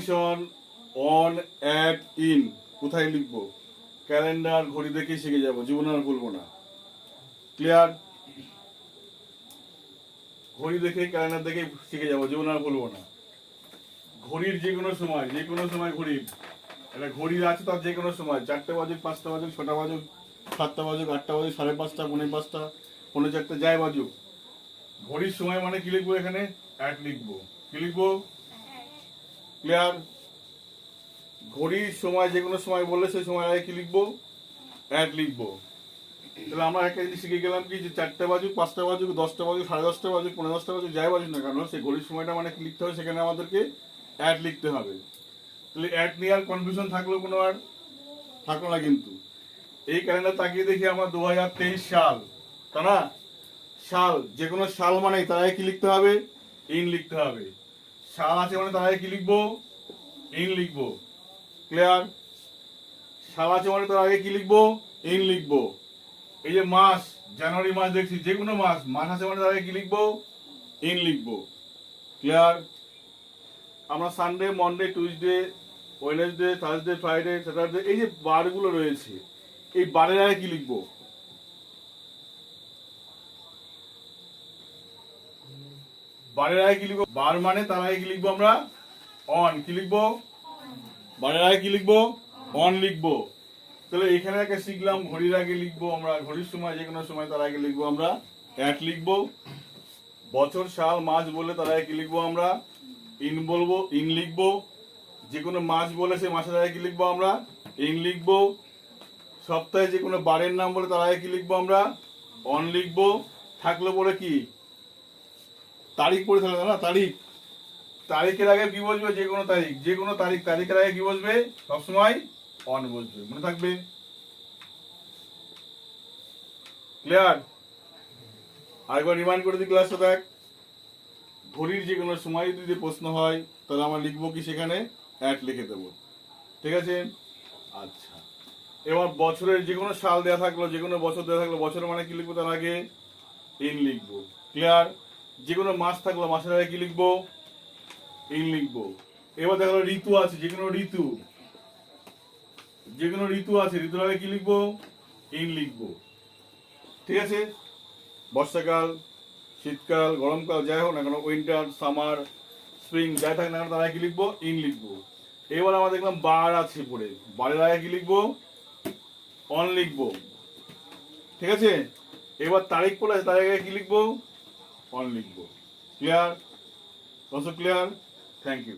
Preposition on, at, in কোথায় লিখবো? Calendar, ঘড়ি দেখেই শিখে যাবো, জীবনে আর ভুলবো না। ক্লিয়ার? ঘড়ি দেখে, ক্যালেন্ডার দেখে শিখে যাবো, জীবনে আর ভুলবো না। ঘড়ির যে কোনো সময় ঘড়ির একটা ঘড়ি আছে, তার যে কোনো সময় 4টে বাজুক, 5টা বাজুক, 6টা বাজুক, 7টা বাজুক, 8টা বাজুক, 5:30, 5:45, 4:45 যাই বাজুক, ঘড়ির সময় মানে কি লিখবো? এখানে অ্যাট লিখবো। কি লিখবো? ক্লিয়ার? ঘড়ির সময় যে কোনো সময় বললে সেই সময় আগে কি লিখবো? অ্যাট লিখবো। তাহলে আমরা একটা জিনিস শিখে গেলাম কি, যে 4টে বাজুক, 5টা বাজুক, 10টা বাজুক, 10:30 বাজুক, 10:45 বাজুক, যাই বাজুক না কেন, সেই ঘড়ির সময়টা মানে কি লিখতে হবে? সেখানে আমাদেরকে অ্যাট লিখতে হবে। তাহলে অ্যাট নিয়ে আর কনফিউশন থাকলো কোনো আর থাকলো না। কিন্তু এই ক্যালেন্ডার তাকিয়ে দেখি আমার 2023 সাল, তা না? সাল, যে কোনো সাল মানে তার আগে কি লিখতে হবে? ইন লিখতে হবে। সাল আছে মানে তার আগে কি লিখবো? ইন লিখবো। ক্লিয়ার? সাল আছে মানে তার আগে কি লিখবো? ইন লিখবো। এই যে মাস, জানুয়ারি মাস দেখছি, যে কোনো মাস আছে মানে তার আগে কি লিখবো? ইন লিখবো। ক্লিয়ার? আমরা Sunday, Monday, Tuesday, Wednesday, Thursday, Friday, Saturday, এই যে বারগুলো রয়েছে, এই বারের আগে কি লিখবো? বারের আগে কি লিখবো? বার মানে তার আগে কি লিখবো আমরা? অন। কি লিখবো? বারের আগে কি লিখবো? অন লিখবো। তাহলে এখানে একটা শিখলাম, ঘড়ির আগে লিখবো আমরা, ঘড়ির সময় যে কোনো সময় তার আগে লিখবো আমরা অ্যাট লিখবো। বছর, সাল, মাস বললে তার আগে কি লিখবো আমরা? ইন বলবো, ইন লিখবো। যে কোনো মাস বলে সেই মাসের আগে কি লিখবো আমরা? ইন লিখবো। সপ্তাহে যে কোনো বারের নাম বলে তার আগে কি লিখবো আমরা? অন লিখবো। থাকলো বলে কি তারিখ পড়ে থাকবে না, তারিখ, তারিখের আগে কি বসবে? যে কোনো তারিখ, যে কোনো তারিখ, তারিখের আগে কি বসবে? সবসময় অন বসবে, মনে থাকবে। ক্লিয়ার? আরেকবার রিমাইন্ড করে দিই ক্লাসটা দেখ। ঘড়ির যে কোনো সময় যদি প্রশ্ন হয় তাহলে আমরা লিখবো কি? সেখানে অ্যাট লিখে দেবো। ঠিক আছে? আচ্ছা, এবার বছরের যে কোনো সাল দেওয়া থাকলো, যে কোনো বছর দেওয়া থাকলো, বছর মানে কি লিখবো? তার আগে ইন লিখবো। ক্লিয়ার? যে কোনো মাস থাকলো, মাসের আগে কি লিখবো? ইন লিখবো। এবার দেখো ঋতু আছে, যে কোনো ঋতু, যে কোনো ঋতু আছে, ঋতুর আগে কি লিখবো? ইন লিখবো। ঠিক আছে? বর্ষাকাল, শীতকাল, গরমকাল, যাই হোক না কেন, উইন্টার, সামার, স্প্রিং, যাই থাক না কেন, তার আগে কি লিখবো? ইন লিখবো। এবার আমরা দেখলাম বার আছে পড়ে, বারের আগে কি লিখবো? অন লিখবো। ঠিক আছে? এবার তারিখ পড়ে আছে, তার আগে কি লিখবো? অন লিখবো। Clear? Also clear? Thank you.